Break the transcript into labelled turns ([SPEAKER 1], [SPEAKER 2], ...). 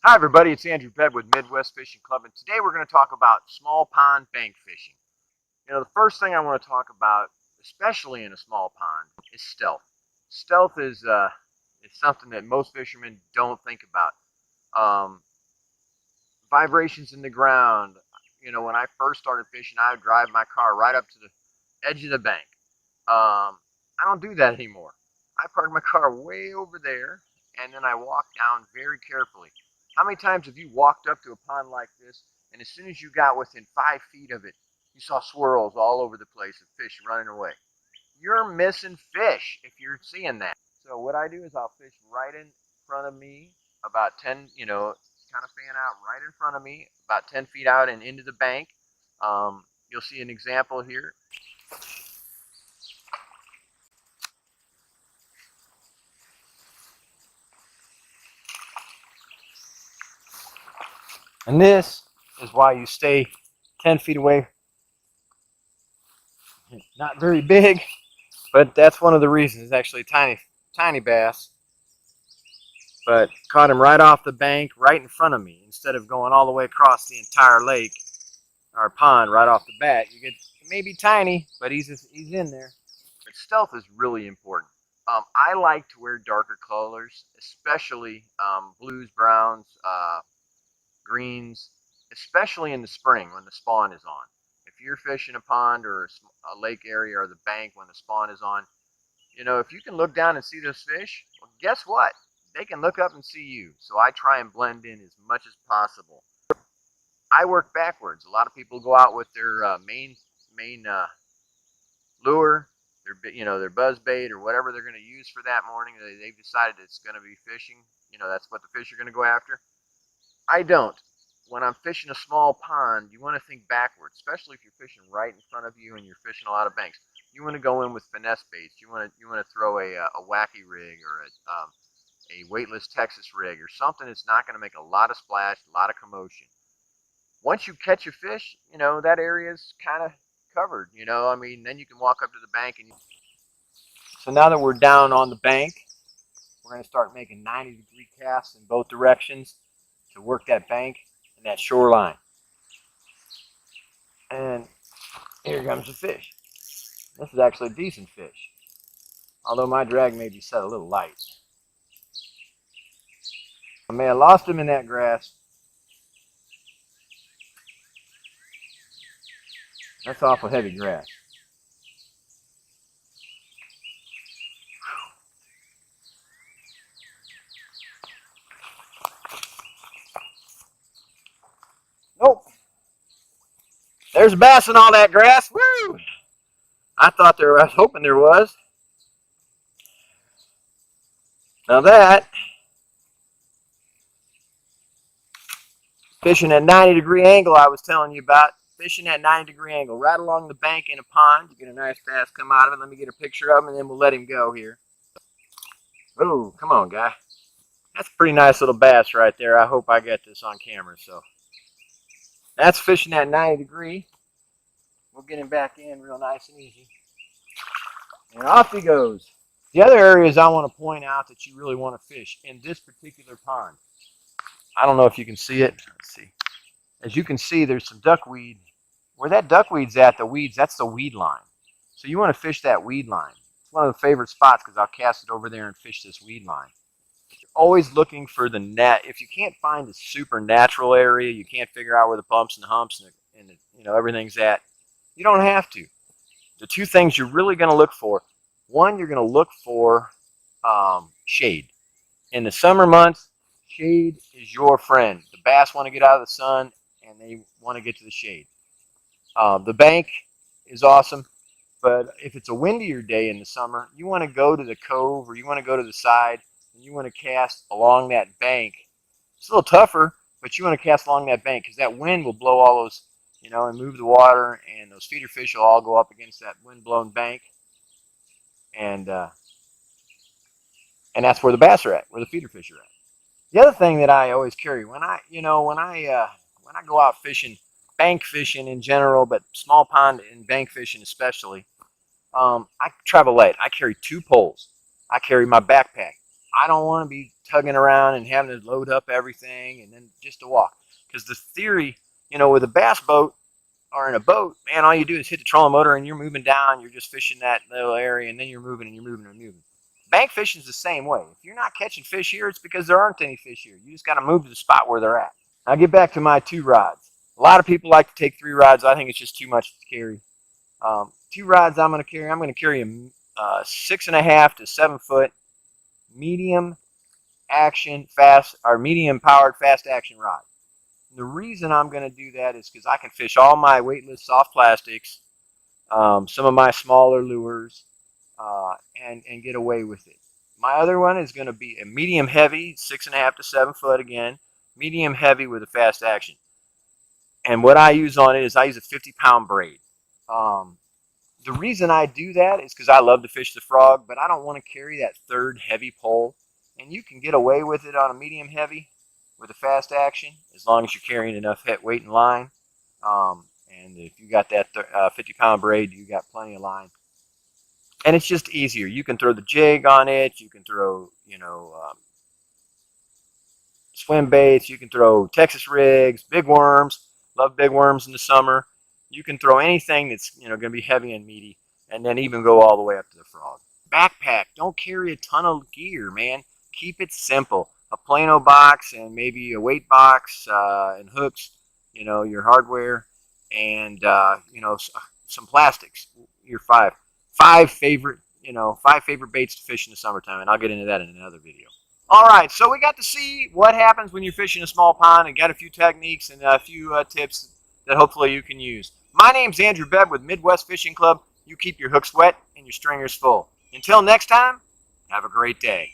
[SPEAKER 1] Hi everybody, it's Andrew Bebb with Midwest Fishing Club, and today we're going to talk about small pond bank fishing. The first thing I want to talk about, especially in a small pond, is stealth. Stealth is something that most fishermen don't think about. Vibrations in the ground. When I first started fishing, I would drive my car right up to the edge of the bank. I don't do that anymore. I park my car way over there, and then I walk down very carefully. How many times have you walked up to a pond like this, and as soon as you got within 5 feet of it, you saw swirls all over the place of fish running away? You're missing fish if you're seeing that. So what I do is I'll fish right in front of me, about 10, kind of fan out right in front of me, about 10 feet out and into the bank. You'll see an example here. And this is why you stay 10 feet away. Not very big, but that's one of the reasons. It's actually tiny bass. But caught him right off the bank, right in front of me. Instead of going all the way across the entire lake or pond right off the bat, you get, it may be tiny, but he's in there. But stealth is really important. I like to wear darker colors, especially blues, browns, greens, especially in the spring when the spawn is on. If you're fishing a pond or a lake area or the bank when the spawn is on, if you can look down and see those fish, well, guess what? They can look up and see you. So I try and blend in as much as possible. I work backwards. A lot of people go out with their main lure, their buzz bait or whatever they're going to use for that morning. They've decided it's going to be fishing. That's what the fish are going to go after. I don't. When I'm fishing a small pond, you want to think backwards, especially if you're fishing right in front of you and you're fishing a lot of banks. You want to go in with finesse baits. You want to throw a wacky rig or a weightless Texas rig or something that's not going to make a lot of splash, a lot of commotion. Once you catch a fish, that area is kind of covered. Then you can walk up to the bank and. So now that we're down on the bank, we're going to start making 90-degree casts in both directions to work that bank and that shoreline. And here comes the fish. This is actually a decent fish, although my drag may be set a little light. I may have lost him in that grass. That's awful heavy grass. Nope. There's a bass in all that grass. Woo! I was hoping there was. Now that, fishing at 90-degree angle I was telling you about, fishing at 90-degree angle, right along the bank in a pond. You get a nice bass come out of it. Let me get a picture of him and then we'll let him go here. Oh, come on, guy. That's a pretty nice little bass right there. I hope I get this on camera. So that's fishing at 90-degree. We'll get him back in real nice and easy. And off he goes. The other areas I want to point out that you really want to fish in this particular pond. I don't know if you can see it. Let's see. As you can see, there's some duckweed. Where that duckweed's at, that's the weed line. So you want to fish that weed line. It's one of the favorite spots because I'll cast it over there and fish this weed line. You're always looking for the net. If you can't find a super natural area, you can't figure out where the bumps and humps and everything's at, you don't have to. The two things you're really going to look for, one, you're going to look for shade. In the summer months, shade is your friend. The bass want to get out of the sun and they want to get to the shade. The bank is awesome, but if it's a windier day in the summer, you want to go to the cove or you want to go to the side and you want to cast along that bank. It's a little tougher, but you want to cast along that bank because that wind will blow all those, and move the water, and those feeder fish will all go up against that wind-blown bank, and that's where the bass are at, where the feeder fish are at. The other thing that I always carry when I go out fishing, bank fishing in general, but small pond and bank fishing especially, I travel light. I carry 2 poles. I carry my backpack. I don't want to be tugging around and having to load up everything and then just to walk. Because the theory, you know, with a bass boat or in a boat, man, all you do is hit the trolling motor and you're moving down. You're just fishing that little area, and then you're moving and you're moving and moving. Bank fishing is the same way. If you're not catching fish here, it's because there aren't any fish here. You just got to move to the spot where they're at. I'll get back to my 2 rods. A lot of people like to take 3 rods. I think it's just too much to carry. 2 rods I'm going to carry. I'm going to carry a 6.5 to 7 foot medium action fast or medium powered fast action rod. The reason I'm going to do that is because I can fish all my weightless soft plastics, some of my smaller lures, and get away with it. My other one is going to be a medium heavy, 6.5 to 7 foot again, medium heavy with a fast action. And what I use on it is I use a 50-pound braid. The reason I do that is because I love to fish the frog, but I don't want to carry that 3rd heavy pole. And you can get away with it on a medium heavy with a fast action as long as you're carrying enough weight and line. And if you got that 50-pound braid, you got plenty of line. And it's just easier. You can throw the jig on it. You can throw, you know, swim baits. You can throw Texas rigs, big worms. Love big worms in the summer. You can throw anything that's, you know, going to be heavy and meaty, and then even go all the way up to the frog. Backpack. Don't carry a ton of gear, man. Keep it simple. A Plano box and maybe a weight box and hooks, you know, your hardware, and, you know, some plastics. Your five favorite baits to fish in the summertime, and I'll get into that in another video. All right, so we got to see what happens when you're fishing a small pond and got a few techniques and a few tips that hopefully you can use. My name's Andrew Bebb with Midwest Fishing Club. You keep your hooks wet and your stringers full. Until next time, have a great day.